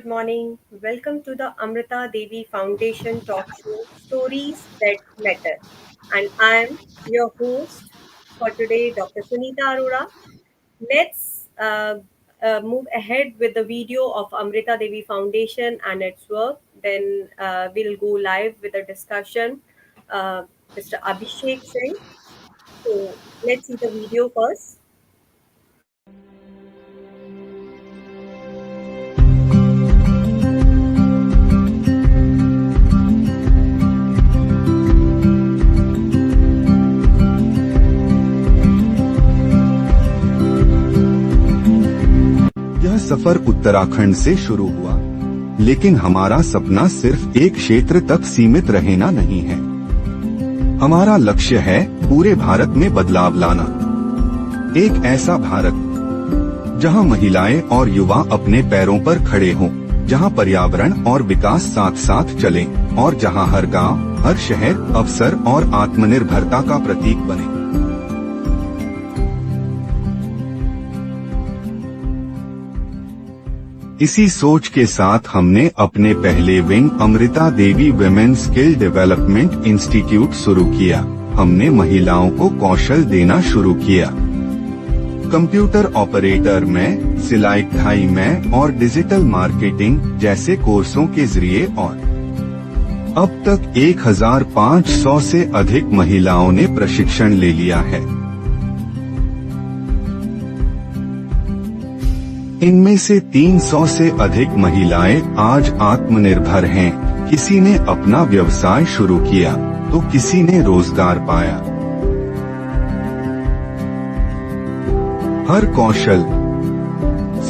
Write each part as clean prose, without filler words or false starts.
morning. Welcome to the Amrita Devi Foundation talk show, Stories That Matter. And I'm your host for today, Dr. Sunita Arora. Let's move ahead with the video of Amrita Devi Foundation and its work. Then we'll go live with a discussion. Uh, Mr. Abhishek Singh. So let's see the video first. यह सफर उत्तराखंड से शुरू हुआ, लेकिन हमारा सपना सिर्फ एक क्षेत्र तक सीमित रहना नहीं है। हमारा लक्ष्य है पूरे भारत में बदलाव लाना। एक ऐसा भारत जहां महिलाएं और युवा अपने पैरों पर खड़े हों, जहां पर्यावरण और विकास साथ साथ चले और जहां हर गांव, हर शहर अवसर और आत्मनिर्भरता का प्रतीक बने। इसी सोच के साथ हमने अपने पहले wing Amrita Devi women skill development institute शुरू किया। हमने महिलाओं को कौशल देना शुरू किया। कंप्यूटर ऑपरेटर में, सिलाई कढ़ाई में और डिजिटल मार्केटिंग जैसे कोर्सों के जरिए और अब तक 1500 से अधिक महिलाओं ने प्रशिक्षण ले लिया है। इनमें से 300 से अधिक महिलाएं आज आत्मनिर्भर हैं। किसी ने अपना व्यवसाय शुरू किया तो किसी ने रोजगार पाया। हर कौशल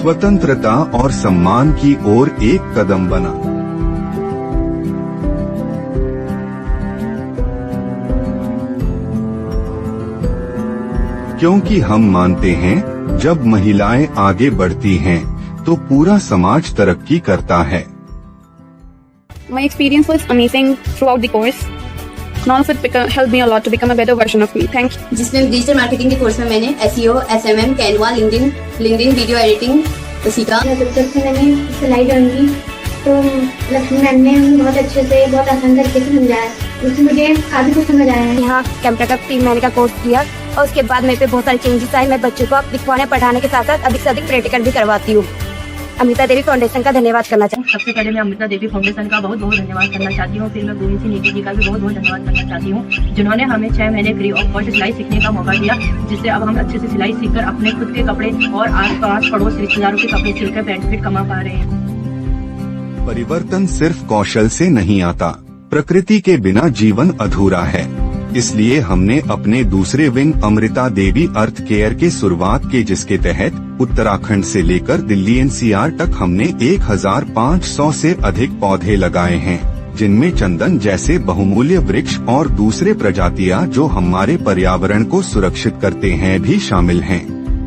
स्वतंत्रता और सम्मान की ओर एक कदम बना। क्योंकि हम मानते हैं जब महिलाएं आगे बढ़ती हैं तो पूरा समाज तरक्की करता है। My experience was amazing throughout the course. And all of it helped me a lot to become a better version of me. Thank you. जिसमें डिजिटल मार्केटिंग के कोर्स में मैंने SEO, SMM, Canva, LinkedIn video editing सीखा। जब से मैंने सिलाई join की तो लक्ष्मी मैम ने बहुत अच्छे से, बहुत आसान तरीके से समझाया, उससे मुझे काफी कुछ समझ आया है। यहाँ कंप्यूटर का 3 महीने का कोर्स किया और उसके बाद मेरे पे बहुत सारे चेंजेस आए। मैं बच्चों को लिखवाने पढ़ाने के साथ साथ अधिक से अधिक प्रैक्टिकल भी करवाती हूँ। अमृता देवी फाउंडेशन का धन्यवाद करना चाहती हूँ। सबसे पहले मैं अमृता देवी फाउंडेशन का बहुत बहुत धन्यवाद करना चाहती हूँ। फिर मैं गोविंद सिंह नेगी जी का भी बहुत बहुत धन्यवाद करना चाहती हूँ, जिन्होंने हमें 6 महीने फ्री ऑफ कॉस्ट सिलाई सीखने का मौका दिया, जिससे अब हम अच्छे से सिलाई सीखकर अपने खुद के कपड़े और आस-पास पड़ोस रिश्तेदारों के कपड़े सिलकर बेनिफिट कमा पा रहे हैं। परिवर्तन सिर्फ कौशल से नहीं आता। प्रकृति के बिना जीवन अधूरा है। इसलिए हमने अपने दूसरे विंग अमृता देवी अर्थ केयर के शुरुआत के, जिसके तहत उत्तराखंड से लेकर दिल्ली NCR तक हमने 1500 से अधिक पौधे लगाए हैं, जिनमें चंदन जैसे बहुमूल्य वृक्ष और दूसरे प्रजातियां जो हमारे पर्यावरण को सुरक्षित करते हैं भी शामिल हैं।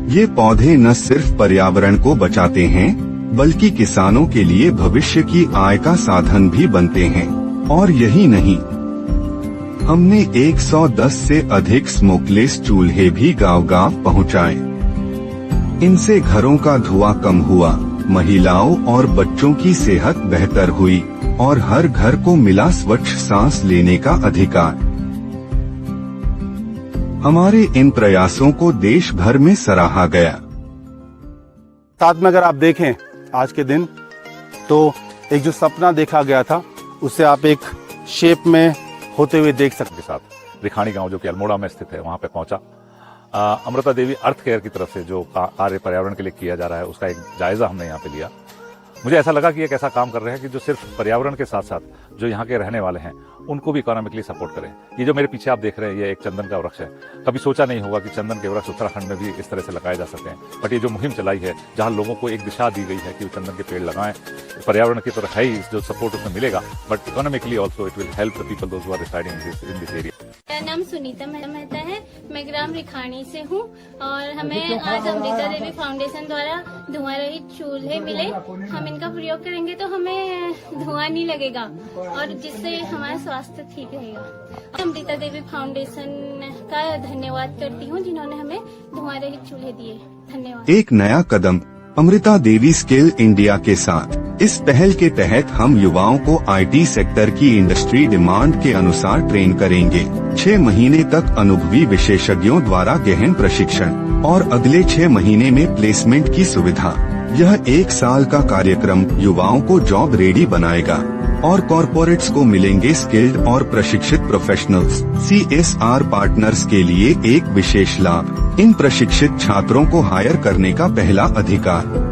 ये पौधे न सिर्फ पर्यावरण को बचाते हैं बल्कि किसानों के लिए भविष्य की आय का साधन भी बनते हैं। और यही नहीं, हमने 110 से अधिक स्मोकलेस चूल्हे भी गांव-गांव पहुंचाए। इनसे घरों का धुआं कम हुआ, महिलाओं और बच्चों की सेहत बेहतर हुई और हर घर को मिला स्वच्छ सांस लेने का अधिकार। हमारे इन प्रयासों को देश भर में सराहा गया। साथ में अगर आप देखें आज के दिन, तो एक जो सपना देखा गया था उससे आप एक शेप में होते हुए देख सकते। के साथ रिखाणी गांव जो कि अल्मोड़ा में स्थित है वहां पे पहुंचा। अमृता देवी अर्थ केयर की तरफ से जो कार्य पर्यावरण के लिए किया जा रहा है उसका एक जायजा हमने यहाँ पे लिया। मुझे ऐसा लगा कि एक ऐसा काम कर रहे हैं कि जो सिर्फ पर्यावरण के साथ साथ जो यहाँ के रहने वाले हैं उनको भी इकोनॉमिकली सपोर्ट करें। ये जो मेरे पीछे आप देख रहे हैं ये एक चंदन का वृक्ष है। कभी सोचा नहीं होगा कि चंदन के वृक्ष उत्तराखंड में भी इस तरह से लगाए जा सकते हैं, बट ये जो मुहिम चलाई है जहाँ लोगों को एक दिशा दी गई है कि वो चंदन के पेड़ लगाएं, पर्यावरण की तरफ है ही जो सपोर्ट उसमें मिलेगा, but economically also it will help the people those who are residing in this area. मेरा नाम सुनीता मेहता है, मैं ग्राम रिखाणी से हूँ और हमें आज अमृता देवी फाउंडेशन द्वारा धुआं रहित चूल्हे मिले। हम इनका प्रयोग करेंगे तो हमें धुआं नहीं लगेगा और जिससे हमारा स्वास्थ्य ठीक रहेगा। अमृता देवी फाउंडेशन का धन्यवाद करती हूँ जिन्होंने हमें धुआं रहित चूल्हे दिए। धन्यवाद। एक नया कदम अमृता देवी स्किल इंडिया के साथ। इस पहल के तहत हम युवाओं को आईटी सेक्टर की इंडस्ट्री डिमांड के अनुसार ट्रेन करेंगे। 6 महीने तक अनुभवी विशेषज्ञों द्वारा गहन प्रशिक्षण और अगले 6 महीने में प्लेसमेंट की सुविधा। यह 1 साल का कार्यक्रम युवाओं को जॉब रेडी बनाएगा और कॉरपोरेट्स को मिलेंगे स्किल्ड और प्रशिक्षित प्रोफेशनल्स। CSR पार्टनर्स के लिए एक विशेष लाभ, इन प्रशिक्षित छात्रों को हायर करने का पहला अधिकार।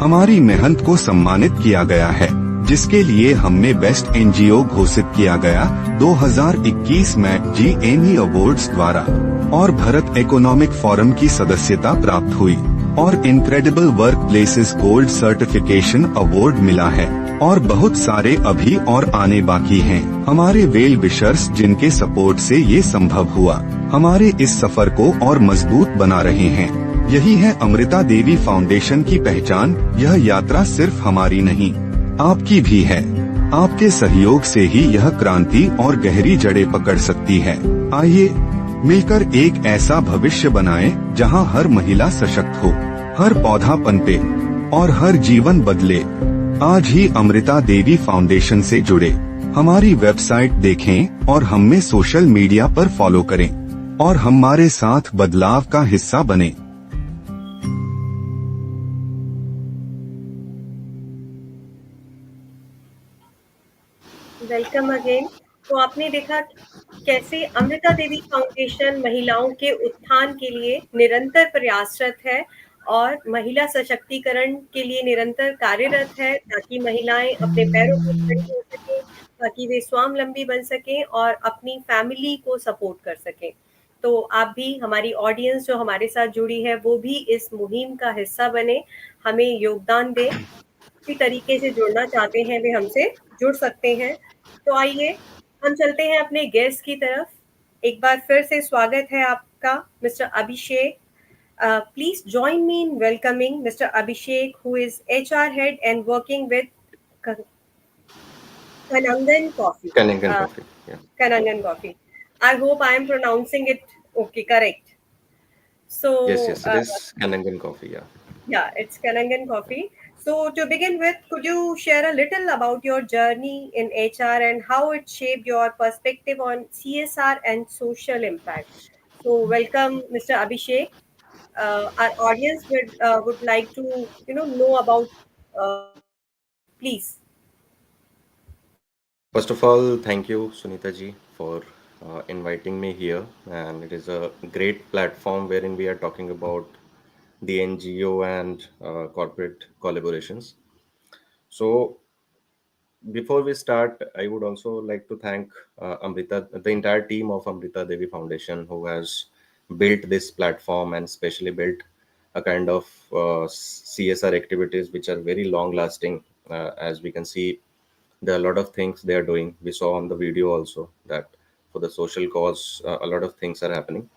हमारी मेहनत को सम्मानित किया गया है, जिसके लिए हमें बेस्ट एनजीओ घोषित किया गया 2021 में GME अवार्ड्स द्वारा और भारत इकोनॉमिक फोरम की सदस्यता प्राप्त हुई और incredible work places gold certification award मिला है और बहुत सारे अभी और आने बाकी हैं। हमारे वेल विशर्स जिनके सपोर्ट से ये संभव हुआ, हमारे इस सफर को और मजबूत बना रहे हैं। यही है अमृता देवी फाउंडेशन की पहचान। यह यात्रा सिर्फ हमारी नहीं, आपकी भी है। आपके सहयोग से ही यह क्रांति और गहरी जड़ें पकड़ सकती है। आइए मिलकर एक ऐसा भविष्य बनाएं जहां हर महिला सशक्त हो, हर पौधा पनपे और हर जीवन बदले। आज ही अमृता देवी फाउंडेशन से जुड़े, हमारी वेबसाइट देखें और हमें सोशल मीडिया पर फॉलो करें और हमारे साथ बदलाव का हिस्सा बने। Welcome again. तो आपने देखा कैसे अमृता देवी फाउंडेशन महिलाओं के उत्थान के लिए निरंतर प्रयासरत है और महिला सशक्तिकरण के लिए निरंतर कार्यरत है, ताकि महिलाएं अपने पैरों पर खड़ी हो सकें, ताकि वे स्वावलंबी बन सकें और अपनी फैमिली को सपोर्ट कर सकें। तो आप भी, हमारी ऑडियंस जो हमारे साथ जुड़ी है, वो भी इस मुहिम का हिस्सा बने, हमें योगदान दें। किसी तरीके से जुड़ना चाहते हैं वे हमसे जुड़ सकते हैं। तो आइए हम चलते हैं अपने गेस्ट की तरफ। एक बार फिर से स्वागत है आपका mister Abhishek. Please join me in welcoming Mr. Abhishek, who is HR head and working with Kanangan Coffee. Kanangan Coffee. Yeah. Kanangan Coffee. I hope I am pronouncing it okay, correct. So Yes, it is Kanangan Coffee. Yeah, it's Kanangan Coffee. So to begin with, could you share a little about your journey in HR and how it shaped your perspective on CSR and social impact? So welcome, Mr. Abhishek. Our audience would like to know about. Please. First of all, thank you, Sunita ji, for inviting me here, and it is a great platform wherein we are talking about the NGO and corporate collaborations. So before we start, I would also like to thank the entire team of Amrita Devi Foundation, who has built this platform and specially built a kind of CSR activities which are very long lasting. As we can see, there are a lot of things they are doing. We saw on the video also that for the social cause, a lot of things are happening.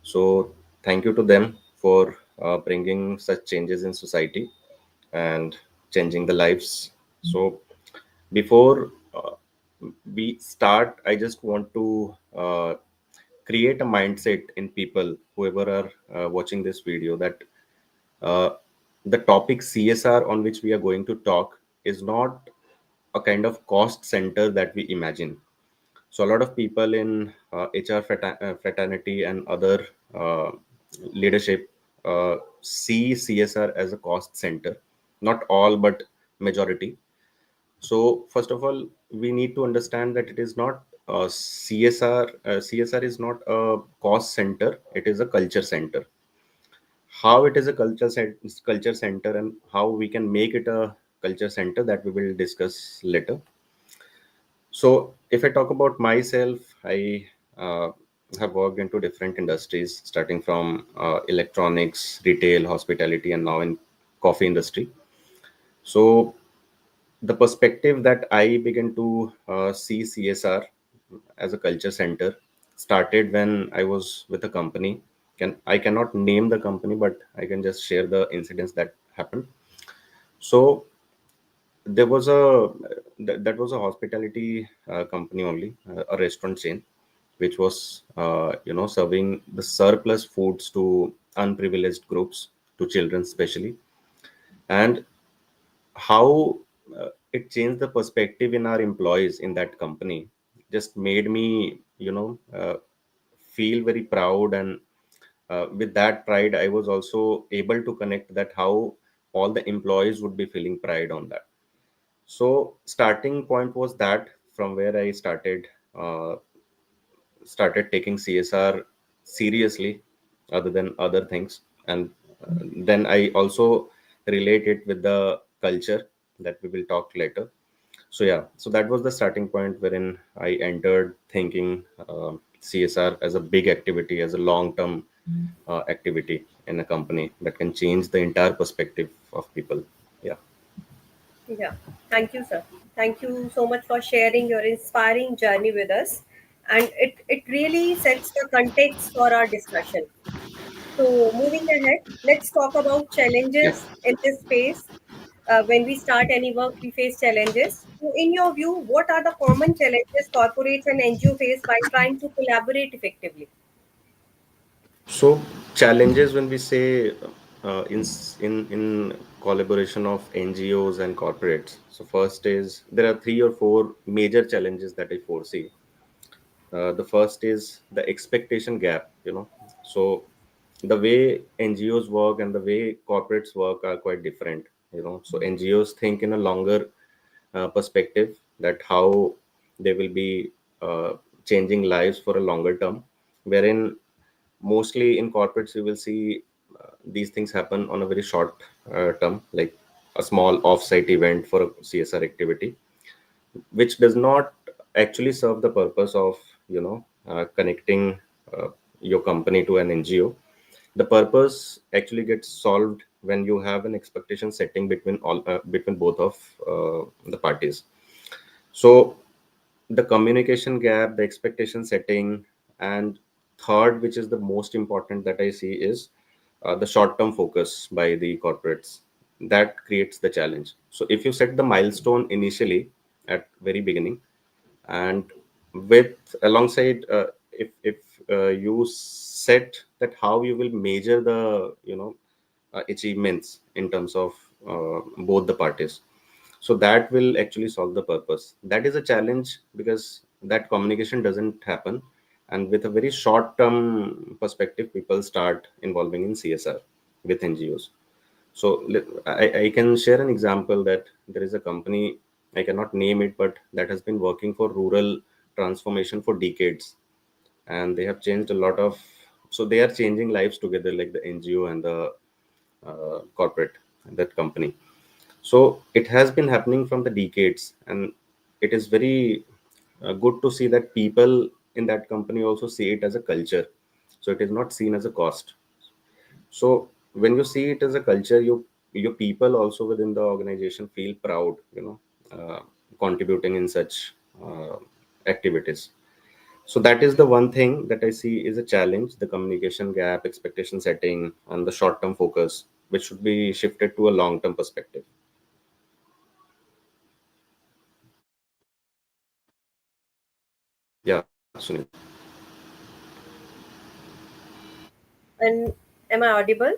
So thank you to them for bringing such changes in society and changing the lives. So before we start, I just want to create a mindset in people, whoever are watching this video, that the topic CSR on which we are going to talk is not a kind of cost center that we imagine. So a lot of people in HR fraternity and other leadership see CSR as a cost center. Not all, but majority. So first of all, we need to understand that it is not CSR. CSR is not a cost center. It is a culture center. How it is a culture center and how we can make it a culture center, that we will discuss later. So if I talk about myself, I have worked into different industries, starting from electronics, retail, hospitality, and now in coffee industry. So the perspective that I began to see CSR as a culture center started when I was with a company. I cannot name the company, but I can just share the incidents that happened. So there was that was a hospitality company only, a restaurant chain, which was serving the surplus foods to unprivileged groups to children especially, and how it changed the perspective in our employees in that company just made me, feel very proud. And with that pride, I was also able to connect that how all the employees would be feeling pride on that. So starting point was that from where I started taking CSR seriously, other than other things. And then I also relate it with the culture that we will talk later. So yeah, so that was the starting point wherein I entered thinking CSR as a big activity, as a long-term activity in a company that can change the entire perspective of people. Yeah. Yeah, thank you, sir. Thank you so much for sharing your inspiring journey with us. And it really sets the context for our discussion. So, moving ahead, let's talk about Yeah. challenges in this space. When we start any work, we face challenges. So, in your view, what are the common challenges corporates and NGO face while trying to collaborate effectively? So challenges when we say in collaboration of NGOs and corporates. So first is there are three or four major challenges that I foresee. The first is the expectation gap. So the way NGOs work and the way corporates work are quite different. So NGOs think in a longer perspective, that how they will be changing lives for a longer term, wherein mostly in corporates you will see these things happen on a very short term, like a small off-site event for a CSR activity, which does not actually serve the purpose of connecting your company to an NGO. The purpose actually gets solved when you have an expectation setting between both of the parties. So the communication gap, the expectation setting, and third, which is the most important that I see, is the short-term focus by the corporates. That creates the challenge. So if you set the milestone initially at very beginning, and with alongside if you set that how you will measure the achievements in terms of both the parties, so that will actually solve the purpose. That is a challenge because that communication doesn't happen, and with a very short term perspective people start involving in CSR with NGOs. So I can share an example that there is a company, I cannot name it, but that has been working for rural transformation for decades, and they have changed a lot of. So they are changing lives together, like the NGO and the corporate, that company. So it has been happening from the decades, and it is very good to see that people in that company also see it as a culture. So it is not seen as a cost. So when you see it as a culture, your people also within the organization feel proud, contributing in such activities. So that is the one thing that I see is a challenge: the communication gap, expectation setting, and the short-term focus, which should be shifted to a long-term perspective. Yeah, Sunil. And am I audible?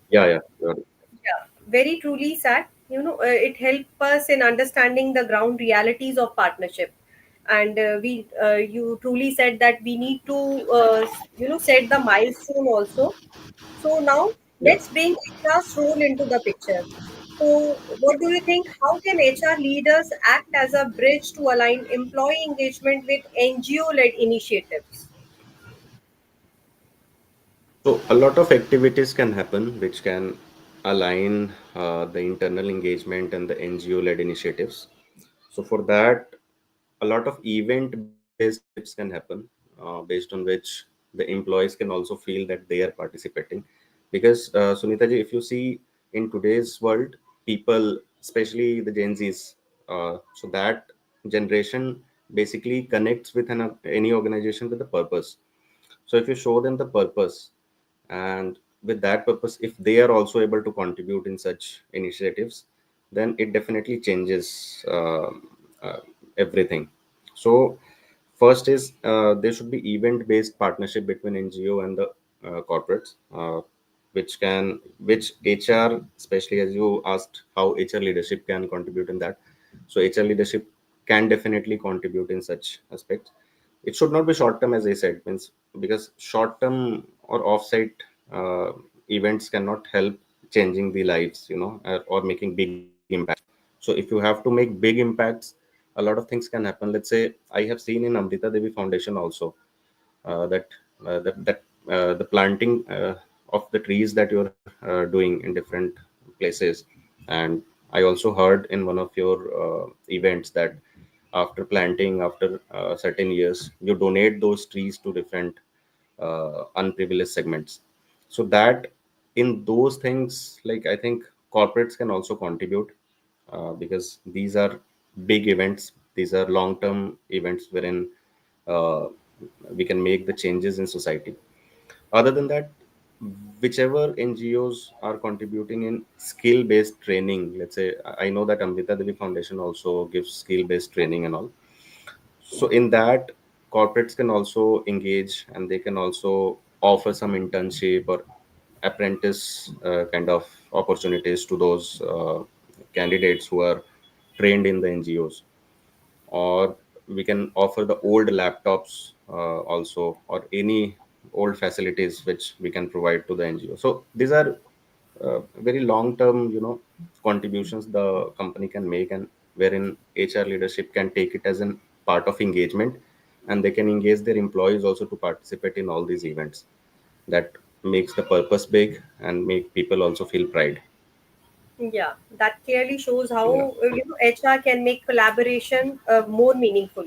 Yeah, yeah. Got it. Yeah, very truly sad. It helps us in understanding the ground realities of partnership. And you truly said that we need to, set the milestone also. So now Yeah. let's bring HR's role into the picture. So, what do you think? How can HR leaders act as a bridge to align employee engagement with NGO-led initiatives? So a lot of activities can happen which can align the internal engagement and the NGO-led initiatives. So for that, a lot of event-based partnerships can happen, based on which the employees can also feel that they are participating. Because Sunita ji, if you see in today's world, people, especially the Gen Zs, so that generation basically connects with any organization with a purpose. So if you show them the purpose, and with that purpose, if they are also able to contribute in such initiatives, then it definitely changes uh, everything. So first is there should be event based partnership between NGO and the corporates. which HR, especially as you asked how HR leadership can contribute in that. So HR leadership can definitely contribute in such aspects. It should not be short term, as I said, means because short term or offsite uh, events cannot help changing the lives, or making big impacts. So if you have to make big impacts, a lot of things can happen. Let's say I have seen in Amrita Devi Foundation also, that the planting of the trees that you're doing in different places. And I also heard in one of your events that after planting, after certain years, you donate those trees to different unprivileged segments. So that in those things, like, I think corporates can also contribute, because these are big events, these are long term events wherein uh, we can make the changes in society. Other than that, whichever NGOs are contributing in skill based training, let's say, I know that Amrita Devi Foundation also gives skill based training and all. So in that, corporates can also engage, and they can also offer some internship or apprentice kind of opportunities to those candidates who are trained in the NGOs. Or we can offer the old laptops also, or any old facilities which we can provide to the NGO. So these are very long term, contributions the company can make, and wherein HR leadership can take it as an part of engagement, and they can engage their employees also to participate in all these events. That makes the purpose big and make people also feel pride. Yeah, that clearly shows how Yeah. HR can make collaboration more meaningful.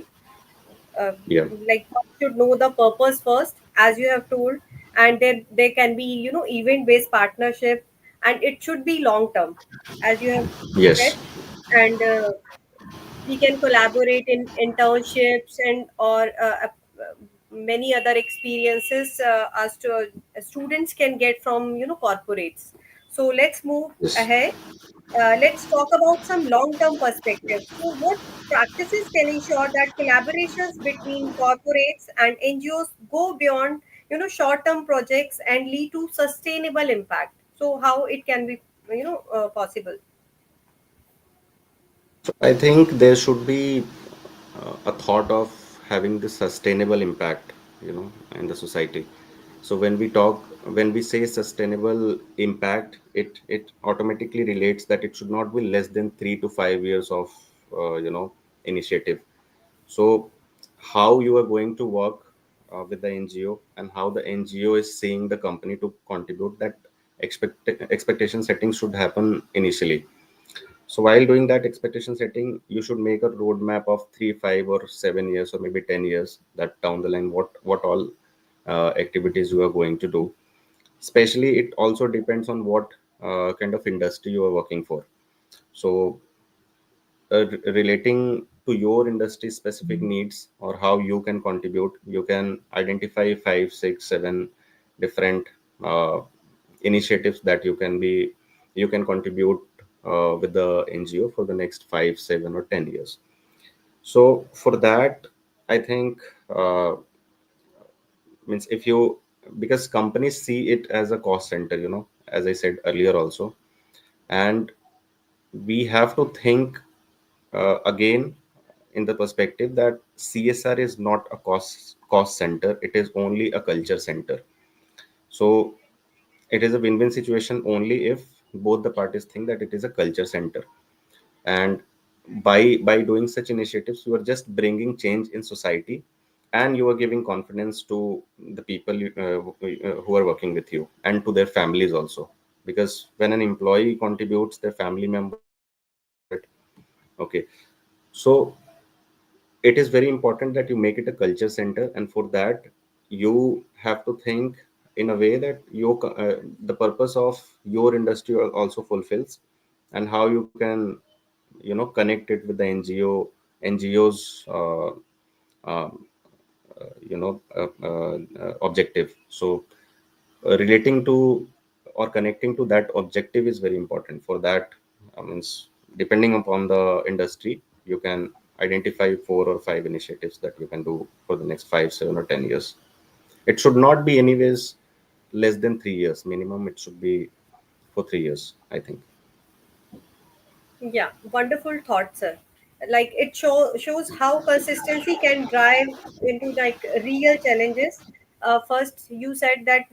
uh, Yeah. like one should know the purpose first, as you have told, and then there can be event based partnership, and it should be long term, as you have Yes. said. And we can collaborate in internships and or many other experiences as to students can get from corporates. So let's move Yes. ahead. Let's talk about some long-term perspectives. So, what practices can ensure that collaborations between corporates and NGOs go beyond, short-term projects and lead to sustainable impact? So, how it can be, possible? So I think there should be a thought of having this sustainable impact, in the society. So when we say sustainable impact, it automatically relates that it should not be less than 3 to 5 years of, initiative. So how you are going to work with the NGO, and how the NGO is seeing the company to contribute, that expectation setting should happen initially. So while doing that expectation setting, you should make a roadmap of 3, 5, or 7 years, or maybe 10 years that down the line, what all activities you are going to do. Especially, it also depends on what kind of industry you are working for. So relating to your industry specific needs, or how you can contribute, you can identify 5, 6, 7 different uh, initiatives that you can contribute with the NGO for the next 5, 7, or 10 years. So for that, I think, means if you because companies see it as a cost center, as I said earlier also. And we have to think again in the perspective that CSR is not a cost center, it is only a culture center. So it is a win-win situation only if both the parties think that it is a culture center. And by doing such initiatives, you are just bringing change in society, and you are giving confidence to the people who are working with you, and to their families also. Because when an employee contributes, their family members also contribute. Okay. So it is very important that you make it a culture center, and for that you have to think in a way that the purpose of your industry also fulfills, and how you can connect it with the NGO's objective. So relating to or connecting to that objective is very important. For that, means depending upon the industry, you can identify 4 or 5 initiatives that you can do for the next 5, 7, or 10 years. It should not be anyways less than 3 years minimum. It should be for 3 years, I think. Yeah, wonderful thought, sir. Like it shows how consistency can drive into like real challenges. First, you said that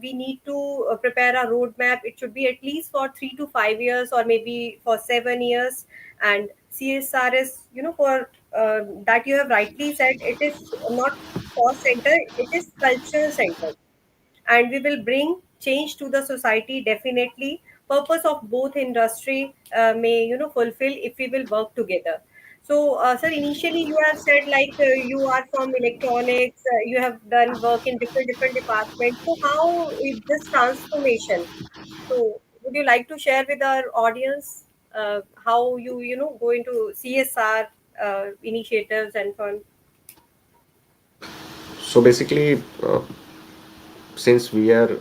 we need to prepare a roadmap. It should be at least for 3 to 5 years, or maybe for 7 years. And CSR is, for that you have rightly said, it is not cost center; it is culture center, and we will bring change to the society definitely. Purpose of both industry may fulfill if we will work together. So sir, initially you have said like you are from electronics, you have done work in different departments. So how is this transformation? So would you like to share with our audience how you go into CSR initiatives and so on? So basically, since we are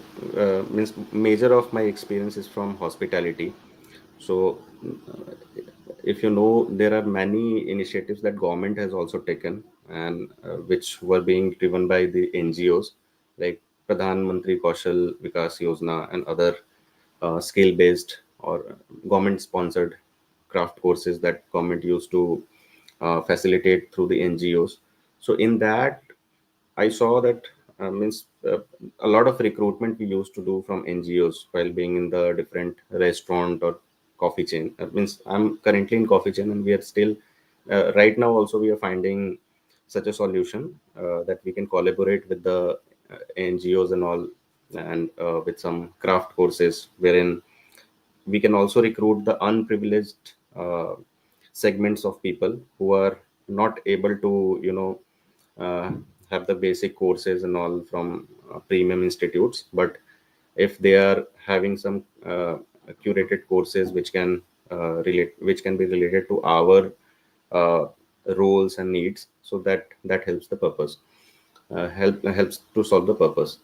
means major of my experience is from hospitality. So if you know, there are many initiatives that government has also taken, and which were being driven by the NGOs, like Pradhan Mantri Kaushal Vikas Yojana and other skill based or government sponsored craft courses that government used to facilitate through the NGOs. So in that, I saw that means a lot of recruitment we used to do from NGOs while being in the different restaurant or coffee chain. Means I'm currently in coffee chain, and we are still right now also we are finding such a solution that we can collaborate with the NGOs and all, and with some craft courses wherein we can also recruit the unprivileged segments of people who are not able to uh, have the basic courses and all from premium institutes, but if they are having some curated courses which can be related to our uh, roles and needs, so that helps the purpose, helps to solve the purpose.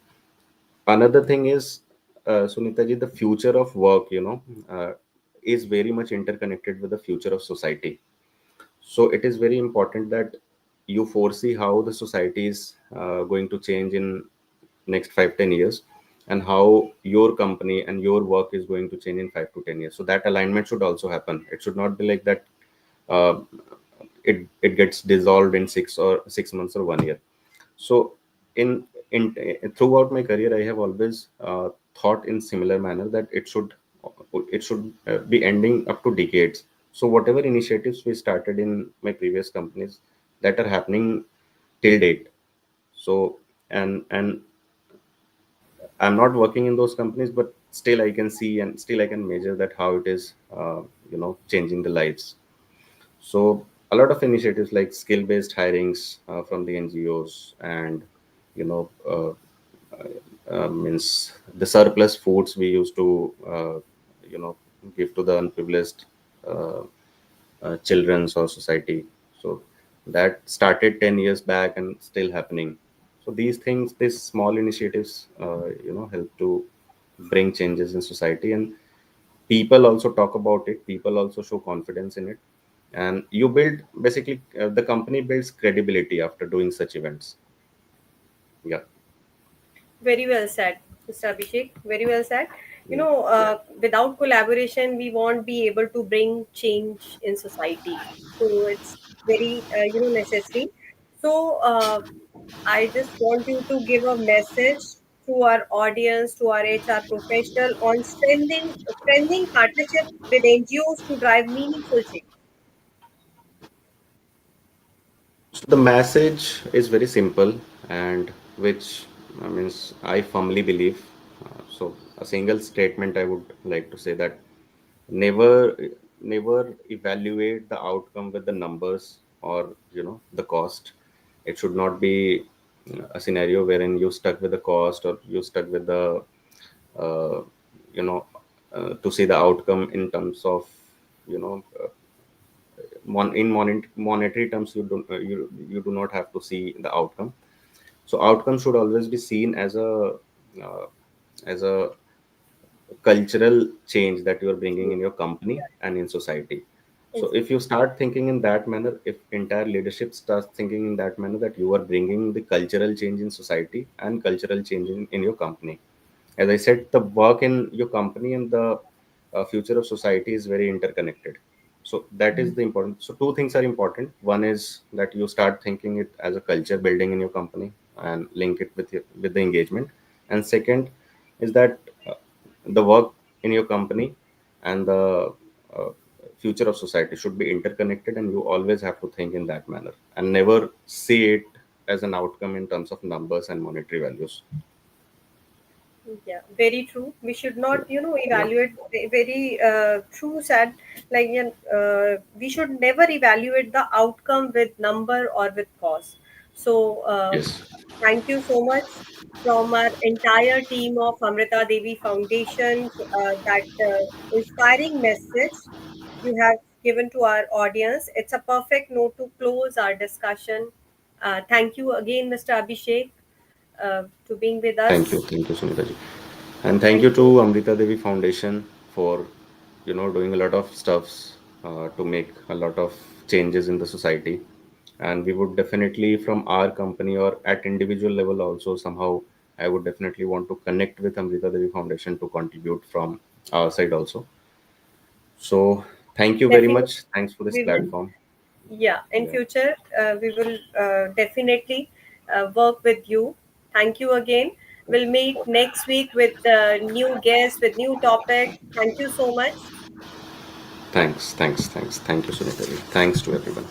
Another thing is, Sunita ji, the future of work, is very much interconnected with the future of society. So it is very important that you foresee how the society is going to change in next 5-10 years, and how your company and your work is going to change in 5 to 10 years. So that alignment should also happen. It should not be like that. Uh, it gets dissolved in 6 months or 1 year. So in throughout my career, I have always thought in similar manner that it should be ending up to decades. So whatever initiatives we started in my previous companies, that are happening till date. So and I'm not working in those companies, but still I can see and still I can measure that how it is changing the lives. So a lot of initiatives like skill-based hirings from the NGOs, and you know means the surplus foods we used to you know give to the unprivileged uh, children's or society. So that started 10 years back and still happening. So these things, these small initiatives, help to bring changes in society, and people also talk about it. People also show confidence in it, and you build basically the company builds credibility after doing such events. Yeah. Very well said, Mr. Abhishek. Very well said. Yeah. Without collaboration, we won't be able to bring change in society. So it's very, necessary. So I just want you to give a message to our audience, to our HR professional on strengthening partnership with NGOs to drive meaningful change. So the message is very simple, and which means I firmly believe. So a single statement I would like to say that never never evaluate the outcome with the numbers or the cost. It should not be a scenario wherein you stuck with the cost, or you stuck with the uh, you know to see the outcome in terms of you know monetary terms. You do not have to see the outcome. So outcome should always be seen uh, as a cultural change that you are bringing in your company and in society. So if you start thinking in that manner, if entire leadership starts thinking in that manner, that you are bringing the cultural change in society and cultural change in your company, as I said, the work in your company and the future of society is very interconnected. So that is the important. So two things are important. One is that you start thinking it as a culture building in your company and link it with with the engagement. And second is that the work in your company and the uh, future of society should be interconnected, and you always have to think in that manner and never see it as an outcome in terms of numbers and monetary values. Yeah, very true. We should Yeah. not, Yeah. evaluate very true, sad. Like, we should never evaluate the outcome with number or with cost. So, Yes. thank you so much from our entire team of Amrita Devi Foundation. That inspiring message you have given to our audience. It's a perfect note to close our discussion. Thank you again, Mr. Abhishek, to being with us. Thank you, Sunita ji. And thank Thank you to you. Amrita Devi Foundation for, doing a lot of stuffs to make a lot of changes in the society. And we would definitely, from our company or at individual level also, somehow, I would definitely want to connect with Amrita Devi Foundation to contribute from our side also. So thank you very Definitely, much. Thanks for this we will. platform. Yeah, in Yeah. future, we will definitely work with you. Thank you again. We'll meet next week with new guests, with new topic. Thank you so much. Thanks. Thank you, Sunita ji. Thanks to everyone.